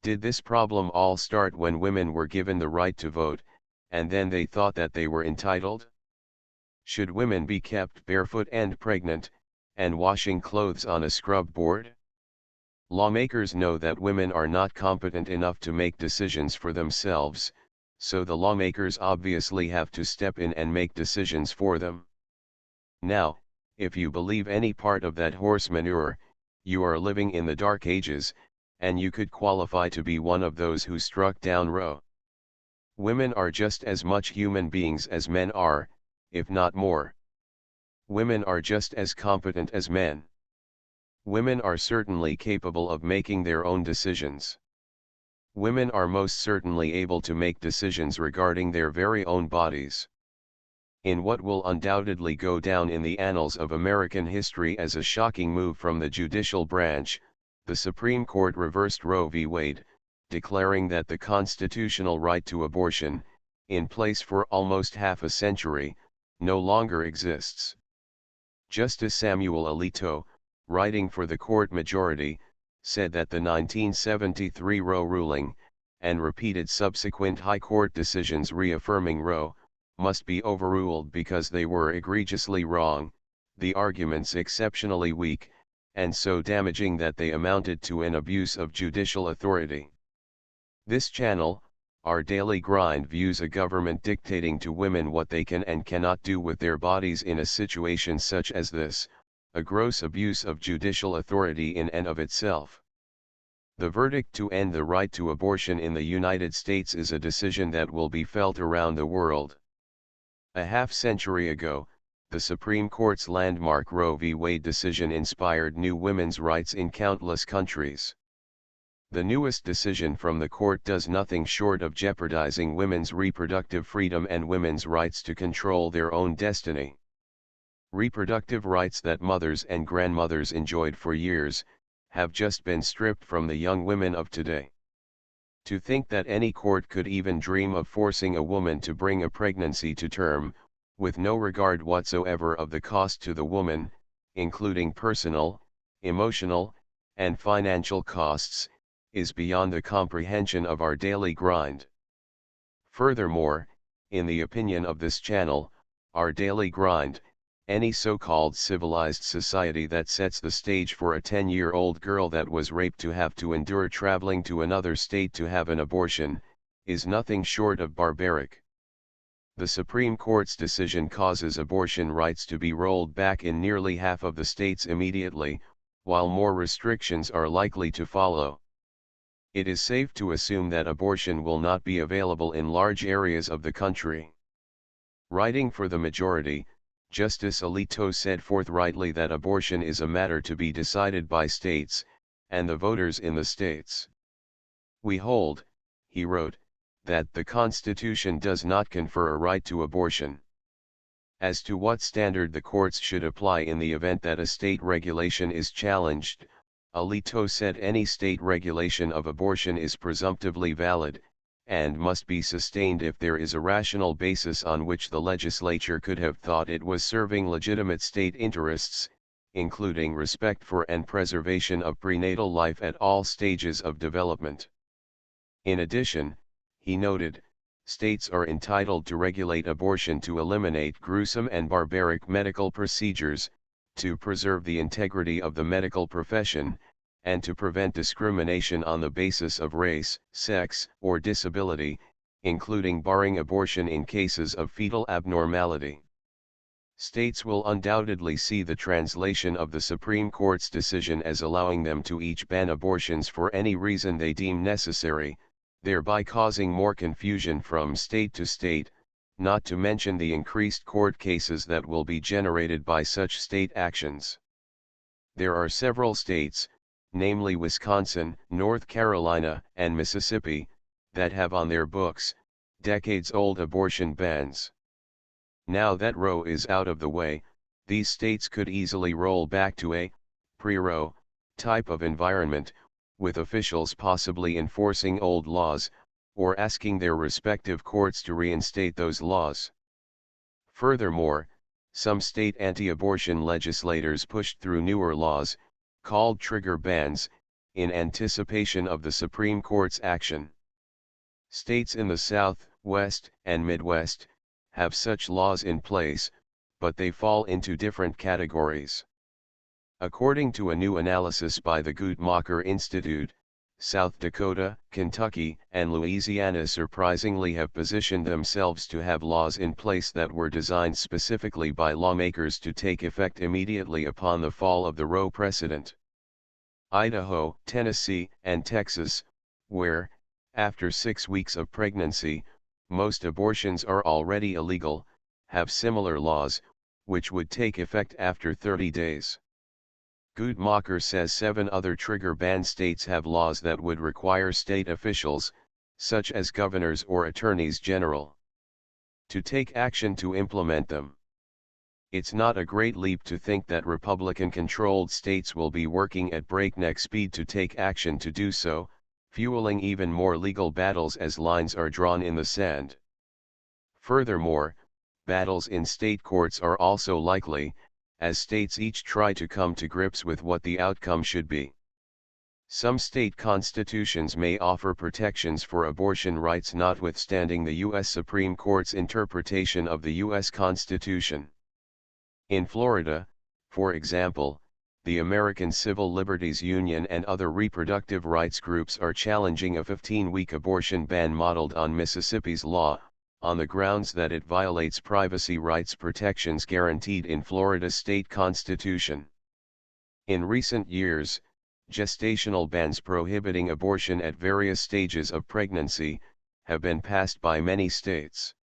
Did this problem all start when women were given the right to vote, and then they thought that they were entitled? Should women be kept barefoot and pregnant, and washing clothes on a scrub board? Lawmakers know that women are not competent enough to make decisions for themselves, so the lawmakers obviously have to step in and make decisions for them. Now, if you believe any part of that horse manure, you are living in the Dark Ages, and you could qualify to be one of those who struck down Roe. Women are just as much human beings as men are, if not more. Women are just as competent as men. Women are certainly capable of making their own decisions. Women are most certainly able to make decisions regarding their very own bodies. In what will undoubtedly go down in the annals of American history as a shocking move from the judicial branch, the Supreme Court reversed Roe v. Wade, declaring that the constitutional right to abortion, in place for almost half a century, no longer exists. Justice Samuel Alito, writing for the court majority, said that the 1973 Roe ruling, and repeated subsequent high court decisions reaffirming Roe, must be overruled because they were egregiously wrong, the arguments exceptionally weak, and so damaging that they amounted to an abuse of judicial authority. This channel, Our Daily Grind, views a government dictating to women what they can and cannot do with their bodies in a situation such as this, a gross abuse of judicial authority in and of itself. The verdict to end the right to abortion in the United States is a decision that will be felt around the world. A half-century ago, the Supreme Court's landmark Roe v. Wade decision inspired new women's rights in countless countries. The newest decision from the court does nothing short of jeopardizing women's reproductive freedom and women's rights to control their own destiny. Reproductive rights that mothers and grandmothers enjoyed for years, have just been stripped from the young women of today. To think that any court could even dream of forcing a woman to bring a pregnancy to term, with no regard whatsoever of the cost to the woman, including personal, emotional, and financial costs, is beyond the comprehension of Our Daily Grind. Furthermore, in the opinion of this channel, Our Daily Grind, any so-called civilized society that sets the stage for a 10-year-old girl that was raped to have to endure traveling to another state to have an abortion, is nothing short of barbaric. The Supreme Court's decision causes abortion rights to be rolled back in nearly half of the states immediately, while more restrictions are likely to follow. It is safe to assume that abortion will not be available in large areas of the country. Writing for the majority, Justice Alito said forthrightly that abortion is a matter to be decided by states, and the voters in the states. We hold, he wrote, that the Constitution does not confer a right to abortion. As to what standard the courts should apply in the event that a state regulation is challenged, Alito said any state regulation of abortion is presumptively valid, and must be sustained if there is a rational basis on which the legislature could have thought it was serving legitimate state interests, including respect for and preservation of prenatal life at all stages of development. In addition, he noted, states are entitled to regulate abortion to eliminate gruesome and barbaric medical procedures, to preserve the integrity of the medical profession, and to prevent discrimination on the basis of race, sex, or disability, including barring abortion in cases of fetal abnormality. States will undoubtedly see the translation of the Supreme Court's decision as allowing them to each ban abortions for any reason they deem necessary, thereby causing more confusion from state to state, not to mention the increased court cases that will be generated by such state actions. There are several states, namely Wisconsin, North Carolina, and Mississippi, that have on their books, decades-old abortion bans. Now that Roe is out of the way, these states could easily roll back to a pre-Roe type of environment, with officials possibly enforcing old laws, or asking their respective courts to reinstate those laws. Furthermore, some state anti-abortion legislators pushed through newer laws, called trigger bans, in anticipation of the Supreme Court's action. States in the South, West, and Midwest have such laws in place, but they fall into different categories. According to a new analysis by the Guttmacher Institute, South Dakota, Kentucky, and Louisiana surprisingly have positioned themselves to have laws in place that were designed specifically by lawmakers to take effect immediately upon the fall of the Roe precedent. Idaho, Tennessee, and Texas, where, after 6 weeks of pregnancy, most abortions are already illegal, have similar laws, which would take effect after 30 days. Guttmacher says 7 other trigger ban states have laws that would require state officials, such as governors or attorneys general, to take action to implement them. It's not a great leap to think that Republican-controlled states will be working at breakneck speed to take action to do so, fueling even more legal battles as lines are drawn in the sand. Furthermore, battles in state courts are also likely, as states each try to come to grips with what the outcome should be. Some state constitutions may offer protections for abortion rights notwithstanding the U.S. Supreme Court's interpretation of the U.S. Constitution. In Florida, for example, the American Civil Liberties Union and other reproductive rights groups are challenging a 15-week abortion ban modeled on Mississippi's law, on the grounds that it violates privacy rights protections guaranteed in Florida's state constitution. In recent years, gestational bans prohibiting abortion at various stages of pregnancy have been passed by many states.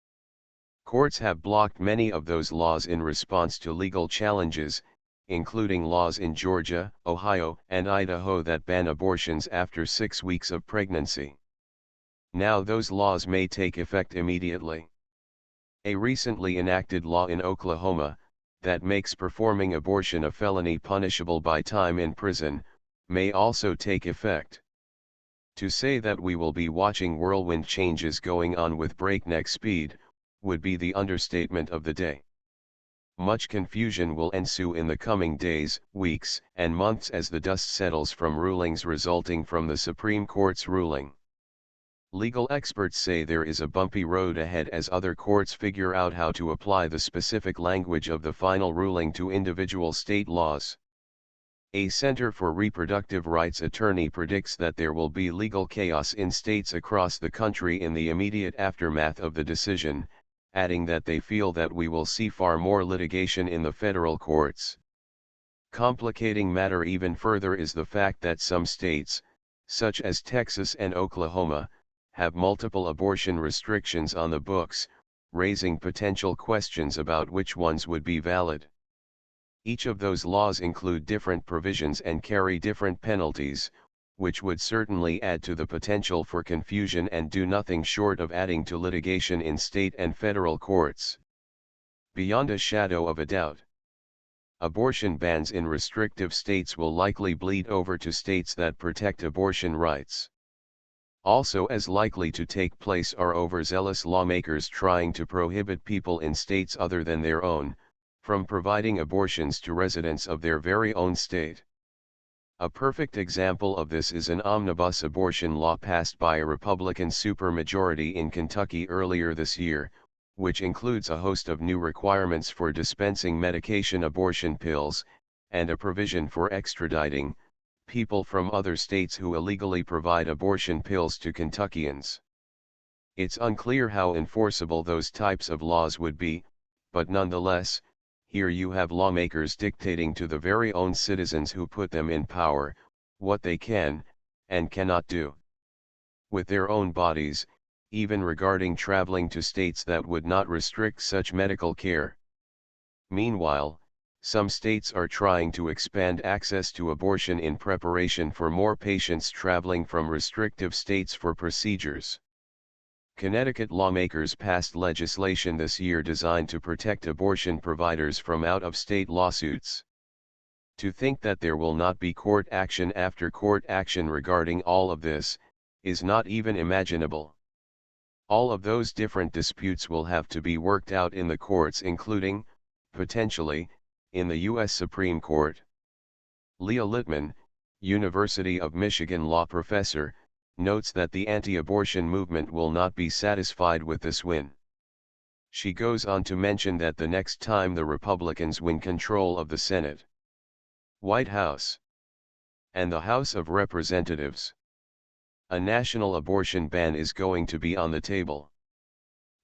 Courts have blocked many of those laws in response to legal challenges, including laws in Georgia, Ohio, and Idaho that ban abortions after 6 weeks of pregnancy. Now those laws may take effect immediately. A recently enacted law in Oklahoma, that makes performing abortion a felony punishable by time in prison, may also take effect. To say that we will be watching whirlwind changes going on with breakneck speed, would be the understatement of the day. Much confusion will ensue in the coming days, weeks, and months as the dust settles from rulings resulting from the Supreme Court's ruling. Legal experts say there is a bumpy road ahead as other courts figure out how to apply the specific language of the final ruling to individual state laws. A Center for Reproductive Rights attorney predicts that there will be legal chaos in states across the country in the immediate aftermath of the decision, adding that they feel that we will see far more litigation in the federal courts. Complicating matter even further is the fact that some states, such as Texas and Oklahoma, have multiple abortion restrictions on the books, raising potential questions about which ones would be valid. Each of those laws include different provisions and carry different penalties, which would certainly add to the potential for confusion and do nothing short of adding to litigation in state and federal courts. Beyond a shadow of a doubt, abortion bans in restrictive states will likely bleed over to states that protect abortion rights. Also as likely to take place are overzealous lawmakers trying to prohibit people in states other than their own, from providing abortions to residents of their very own state. A perfect example of this is an omnibus abortion law passed by a Republican supermajority in Kentucky earlier this year, which includes a host of new requirements for dispensing medication abortion pills, and a provision for extraditing people from other states who illegally provide abortion pills to Kentuckians. It's unclear how enforceable those types of laws would be, but nonetheless, here you have lawmakers dictating to the very own citizens who put them in power, what they can, and cannot do with their own bodies, even regarding traveling to states that would not restrict such medical care. Meanwhile, some states are trying to expand access to abortion in preparation for more patients traveling from restrictive states for procedures. Connecticut lawmakers passed legislation this year designed to protect abortion providers from out-of-state lawsuits. To think that there will not be court action after court action regarding all of this, is not even imaginable. All of those different disputes will have to be worked out in the courts, including, potentially, in the U.S. Supreme Court. Leah Littman, University of Michigan law professor, notes that the anti-abortion movement will not be satisfied with this win. She goes on to mention that the next time the Republicans win control of the Senate, White House, and the House of Representatives, a national abortion ban is going to be on the table.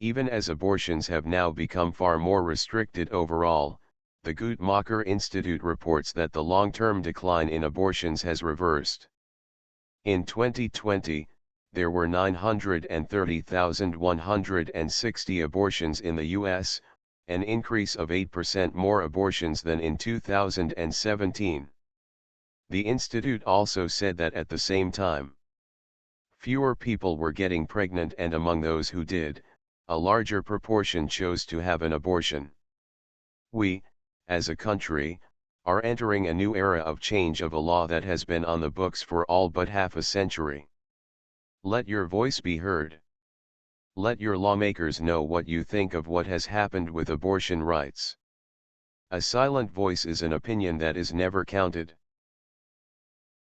Even as abortions have now become far more restricted overall, the Guttmacher Institute reports that the long-term decline in abortions has reversed. In 2020, there were 930,160 abortions in the U.S., an increase of 8% more abortions than in 2017. The institute also said that at the same time, fewer people were getting pregnant, and among those who did, a larger proportion chose to have an abortion. We, as a country, are entering a new era of change of a law that has been on the books for all but half a century. Let your voice be heard. Let your lawmakers know what you think of what has happened with abortion rights. A silent voice is an opinion that is never counted.